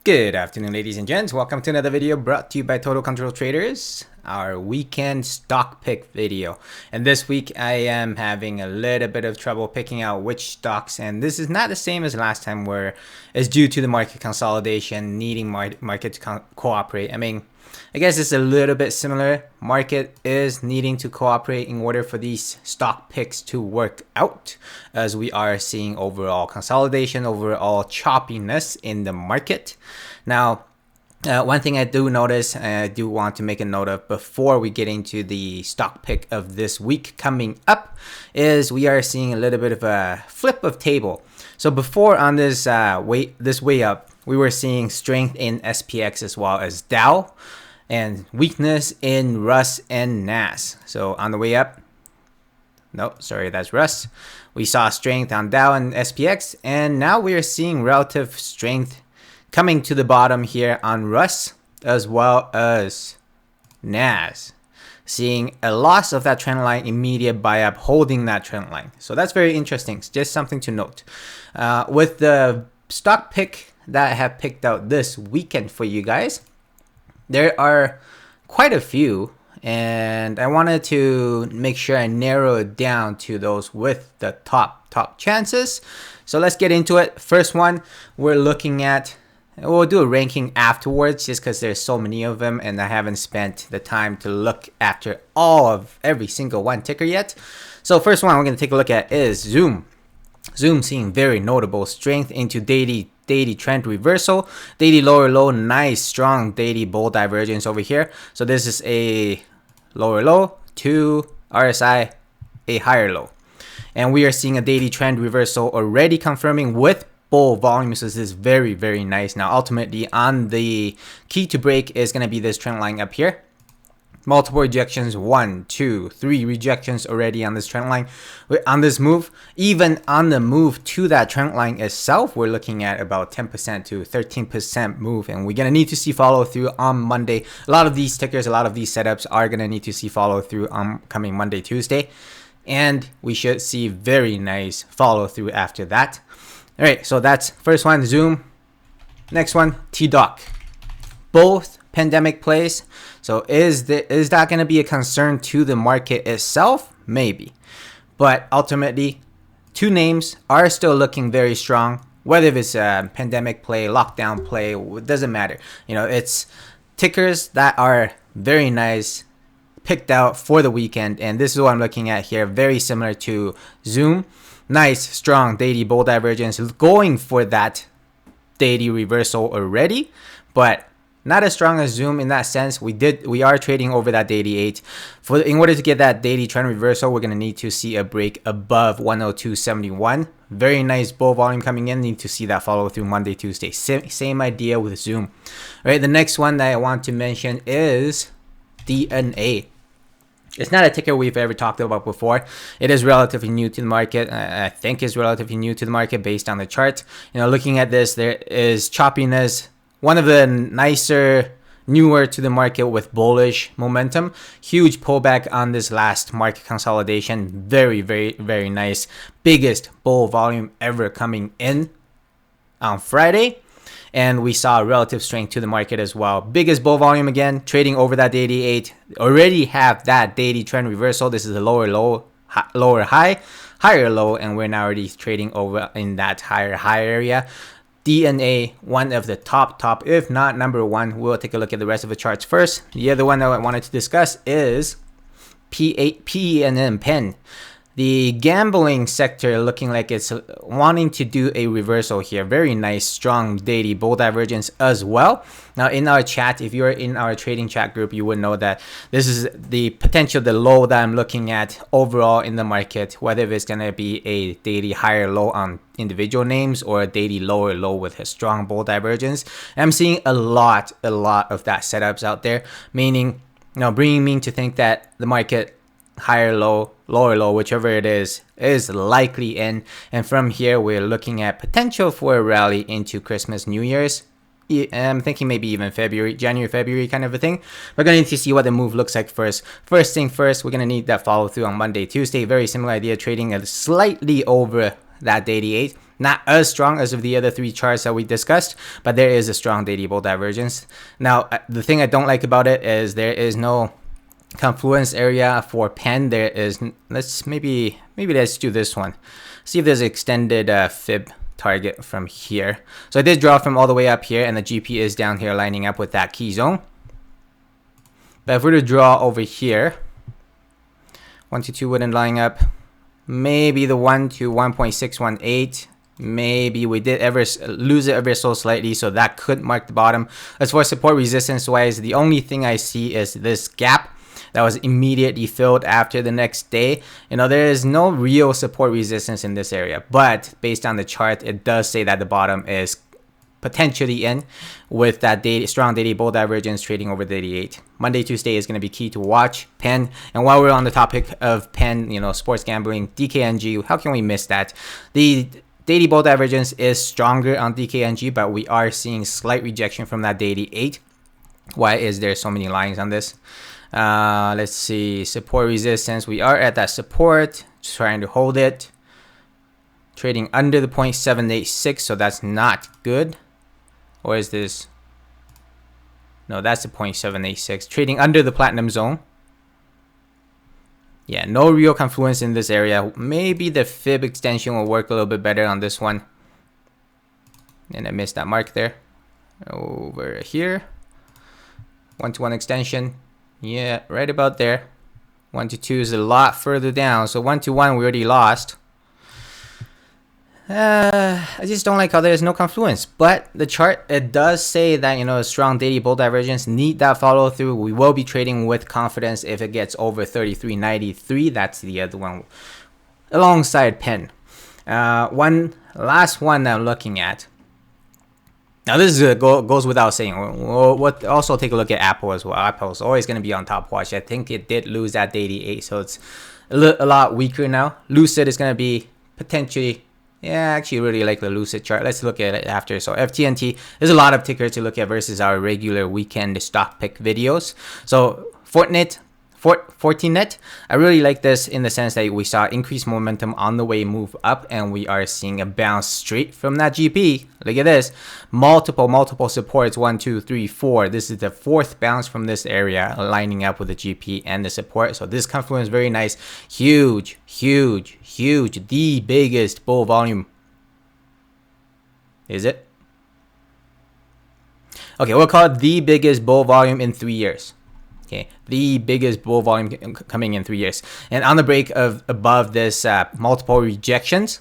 Good afternoon, ladies and gents. Welcome to another video brought to you by Total Control Traders, our weekend stock pick video. And this week I am having a little bit of trouble picking out which stocks, and this is not the same as last time where it's due to the market consolidation, needing market to cooperate. I guess it's a little bit similar. Market is needing to cooperate in order for these stock picks to work out, as we are seeing overall consolidation, overall choppiness in the market. Now, one thing I do notice, and I do want to make a note of before we get into the stock pick of this week coming up, is we are seeing a little bit of a flip of table. So before on this way up, we were seeing strength in SPX as well as Dow, and weakness in Rus and Nas. So on the way up, no, sorry, that's Rus. We saw strength on Dow and SPX, and now we are seeing relative strength coming to the bottom here on Rus as well as Nas. Seeing a loss of that trend line, immediate buy up, holding that trend line. So that's very interesting. It's just something to note. With the stock pick that I have picked out this weekend for you guys, there are quite a few, and I wanted to make sure I narrow it down to those with the top chances. So let's get into it. First one we're looking at, we'll do a ranking afterwards just because there's so many of them and I haven't spent the time to look after every single one ticker yet. So first one we're going to take a look at is Zoom. Zoom seeing very notable strength into daily trend reversal, daily lower low, nice strong daily bull divergence over here. So this is a lower low to RSI, a higher low, and we are seeing a daily trend reversal already confirming with bull volume. So this is very nice. Now ultimately on the key to break is going to be this trend line up here. Multiple rejections, 1, 2, 3 rejections already on this trend line. On this move, even on the move to that trend line itself, we're looking at about 10% to 13% move, and we're gonna need to see follow through on Monday. A lot of these tickers, a lot of these setups are gonna need to see follow through on coming Monday, Tuesday, and we should see very nice follow through after that. All right, so that's first one, Zoom. Next one, Tdoc. Both pandemic plays. So is that going to be a concern to the market itself? Maybe. But ultimately, two names are still looking very strong. Whether it's a pandemic play, lockdown play, it doesn't matter. You know, it's tickers that are very nice, picked out for the weekend. And this is what I'm looking at here. Very similar to Zoom. Nice, strong daily bull divergence. Going for that daily reversal already. But not as strong as Zoom in that sense. We are trading over that daily 8. In order to get that daily trend reversal, we're going to need to see a break above 102.71. Very nice bull volume coming in. Need to see that follow through Monday, Tuesday. Same idea with Zoom. All right, the next one that I want to mention is DNA. It's not a ticker we've ever talked about before. It is relatively new to the market. I think it's relatively new to the market based on the chart. You know, looking at this, there is choppiness. One of the nicer, newer to the market with bullish momentum. Huge pullback on this last market consolidation. Very nice. Biggest bull volume ever coming in on Friday. And we saw relative strength to the market as well. Biggest bull volume again, trading over that daily 8. Already have that daily trend reversal. This is a lower low, lower high, higher low, and we're now already trading over in that higher high area. DNA, one of the top, if not number one. We'll take a look at the rest of the charts first. The other one that I wanted to discuss is PENN. The gambling sector looking like it's wanting to do a reversal here. Very nice, strong daily bull divergence as well. Now in our chat, if you're in our trading chat group, you would know that this is the potential, the low that I'm looking at overall in the market, whether it's going to be a daily higher low on individual names or a daily lower low with a strong bull divergence. I'm seeing a lot of that setups out there, meaning, you know, bringing me to think that the market higher low, lower low, whichever it is likely in. And from here, we're looking at potential for a rally into Christmas, New Year's. I'm thinking maybe even January, February kind of a thing. We're going to need to see what the move looks like first. First thing first, we're going to need that follow through on Monday, Tuesday. Very similar idea, trading a slightly over that daily 8. Not as strong as of the other 3 charts that we discussed, but there is a strong daily bull divergence. Now, the thing I don't like about it is there is no confluence area for PENN. There is, maybe let's do this one. See if there's an extended fib target from here. So I did draw from all the way up here, and the GP is down here lining up with that key zone. But if we were to draw over here, 1 to 2 wouldn't line up. Maybe the 1 to 1.618. Maybe we did ever lose it ever so slightly, so that could mark the bottom. As for support resistance wise, the only thing I see is this gap that was immediately filled after the next day. You know, there is no real support resistance in this area, but based on the chart, it does say that the bottom is potentially in with that strong daily bull divergence trading over the 88. Monday, Tuesday is going to be key to watch. PENN, and while we're on the topic of PENN, you know, sports gambling, DKNG, how can we miss that? The daily bull divergence is stronger on DKNG, but we are seeing slight rejection from that daily 8. Why is there so many lines on this? Let's see, support resistance. We are at that support, just trying to hold it. Trading under the 0.786, so that's not good. Or is this? No, that's the 0.786. Trading under the platinum zone. Yeah, no real confluence in this area. Maybe the fib extension will work a little bit better on this one. And I missed that mark there. Over here. 1-to-1 extension. Yeah, right about there. 1 to 2 is a lot further down. So 1-to-1 we already lost. I just don't like how there's no confluence. But the chart, it does say that, you know, a strong daily bull divergence, need that follow through. We will be trading with confidence if it gets over 33.93. That's the other one alongside PENN. One last one that I'm looking at. Now this is goes without saying. We'll also take a look at Apple as well. Apple is always going to be on top watch. I think it did lose that daily 8, so it's a lot weaker now. Lucid is going to be potentially. Yeah, I actually really like the Lucid chart. Let's look at it after. So FTNT, there's a lot of tickers to look at versus our regular weekend stock pick videos. So FTNT, I really like this in the sense that we saw increased momentum on the way move up, and we are seeing a bounce straight from that GP. Look at this, multiple supports, 1, 2, 3, 4. This is the 4th bounce from this area, lining up with the GP and the support. So this confluence very nice, huge, the biggest bull volume. Is it? Okay, we'll call it the biggest bull volume in 3 years. Okay, the biggest bull volume coming in 3 years. And on the break of above this multiple rejections,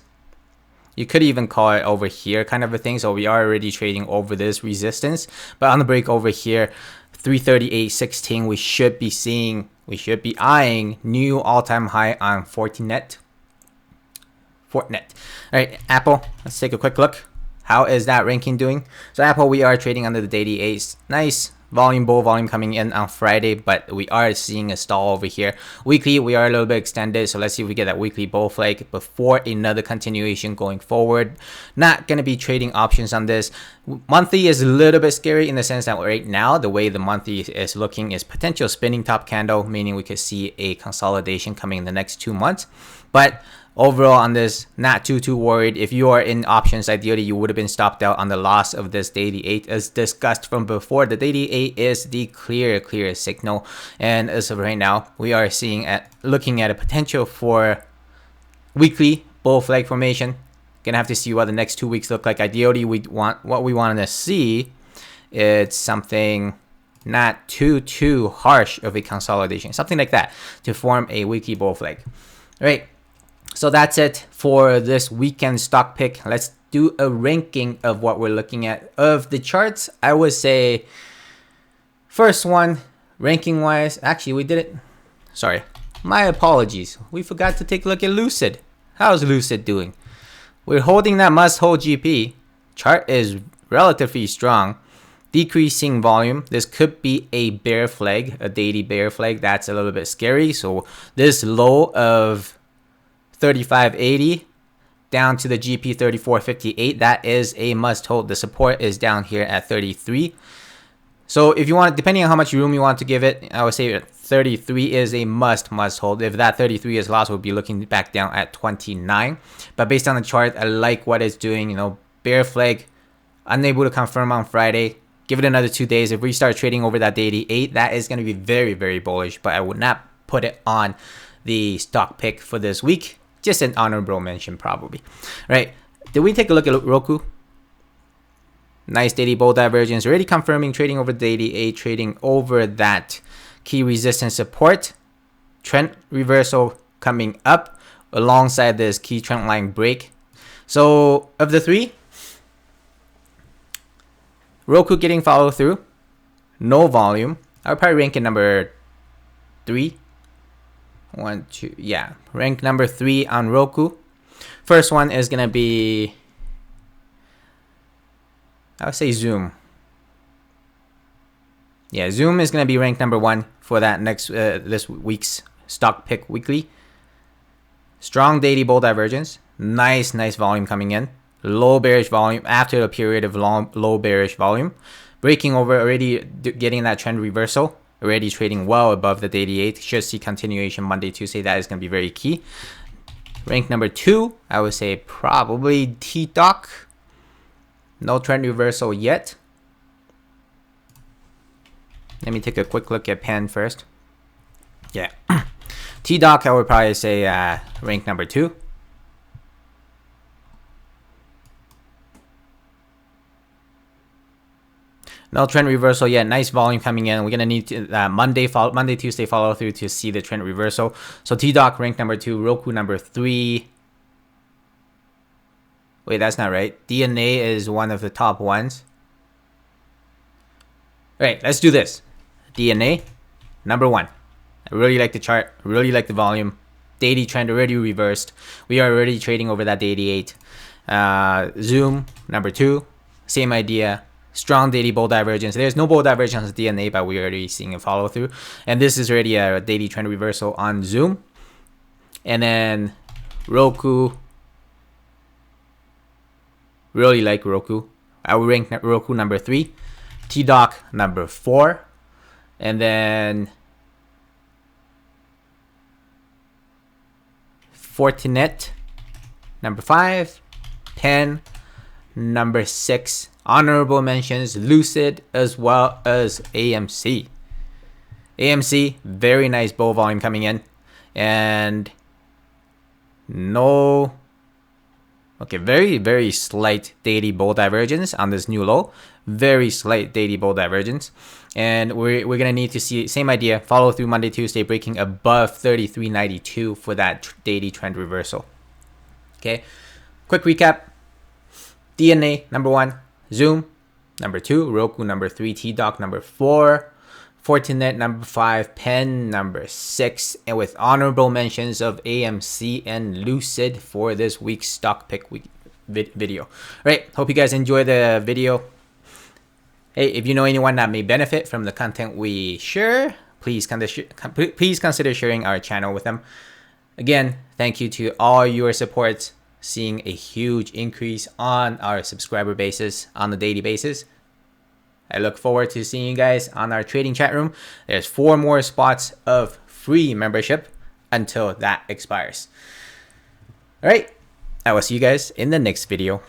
you could even call it over here kind of a thing. So we are already trading over this resistance, but on the break over here, 338.16, we should be eyeing new all-time high on Fortinet. All right, Apple, let's take a quick look. How is that ranking doing? So Apple, we are trading under the daily 8. Nice bull volume coming in on Friday, but we are seeing a stall over here. Weekly, we are a little bit extended, so let's see if we get that weekly bull flag before another continuation going forward. Not going to be trading options on this. Monthly is a little bit scary in the sense that right now, the way the monthly is looking is potential spinning top candle, meaning we could see a consolidation coming in the next 2 months. But overall on this, not too worried. If you are in options, ideally you would have been stopped out on the loss of this daily 8 as discussed from before. The daily 8 is the clear signal, and as of right now, we are looking at a potential for weekly bull flag formation. Gonna have to see what the next 2 weeks look like. Ideally, we want to see it's something not too harsh of a consolidation, something like that, to form a weekly bull flag. All right. So that's it for this weekend stock pick. Let's do a ranking of what we're looking at of the charts. I would say first one, ranking wise, actually we did it. Sorry, my apologies. We forgot to take a look at Lucid. How's Lucid doing? We're holding that must hold GP. Chart is relatively strong. Decreasing volume. This could be a bear flag, a daily bear flag. That's a little bit scary. So this low of 35.80 down to the GP 34.58, that is a must hold. The support is down here at 33. So if you want, depending on how much room you want to give it, I would say 33 is a must hold. If that 33 is lost, we'll be looking back down at 29. But based on the chart, I like what it's doing. You know, bear flag, unable to confirm on Friday. Give it another 2 days. If we start trading over that 88, that is going to be very, very bullish. But I would not put it on the stock pick for this week. Just an honorable mention, probably. Right? Did we take a look at Roku? Nice daily bull divergence, already confirming trading over the 88, trading over that key resistance support. Trend reversal coming up alongside this key trend line break. So of the three, Roku getting follow through, no volume. I would probably rank it number 3. 1, 2, yeah, rank number 3 on Roku. First one is gonna be, I would say Zoom. Yeah, Zoom is going to be ranked number 1 for that next this week's stock pick weekly. Strong daily bull divergence. Nice volume coming in. Low bearish volume after a period of low bearish volume. Breaking over, already getting that trend reversal. Already trading well above the 88. Should see continuation Monday, Tuesday. That is going to be very key. Rank number 2, I would say probably Tdoc. No trend reversal yet. Let me take a quick look at PENN first. Yeah. Tdoc, I would probably say rank number 2. No trend reversal yet. Nice volume coming in. We're going to need to, Monday, Tuesday follow through to see the trend reversal. So Tdoc rank number 2. Roku number 3. Wait, that's not right. DNA is one of the top ones. All right, let's do this. DNA, number 1. I really like the chart. Really like the volume. Daily trend already reversed. We are already trading over that 88. Zoom, number 2. Same idea. Strong daily bull divergence. There's no bull divergence on DNA, but we're already seeing a follow through. And this is already a daily trend reversal on Zoom. And then Roku. Really like Roku. I would rank Roku number 3. Tdoc number 4. And then FTNT number 5. PENN number 6. Honorable mentions Lucid as well as AMC. AMC, very nice bull volume coming in. And no... Okay, very slight daily bull divergence on this new low. Very slight daily bull divergence. And we're going to need to see, same idea, follow through Monday, Tuesday, breaking above 33.92 for that daily trend reversal. Okay, quick recap. DNA, number 1. Zoom, number 2. Roku, number 3. Tdoc, number 4. FTNT, number 5. PENN, number 6. And with honorable mentions of AMC and Lucid for this week's stock pick week video. All right, hope you guys enjoy the video. Hey, if you know anyone that may benefit from the content we share, please consider sharing our channel with them. Again, thank you to all your support. Seeing a huge increase on our subscriber basis on a daily basis. I look forward to seeing you guys on our trading chat room. There's 4 more spots of free membership until that expires. All right, I will see you guys in the next video.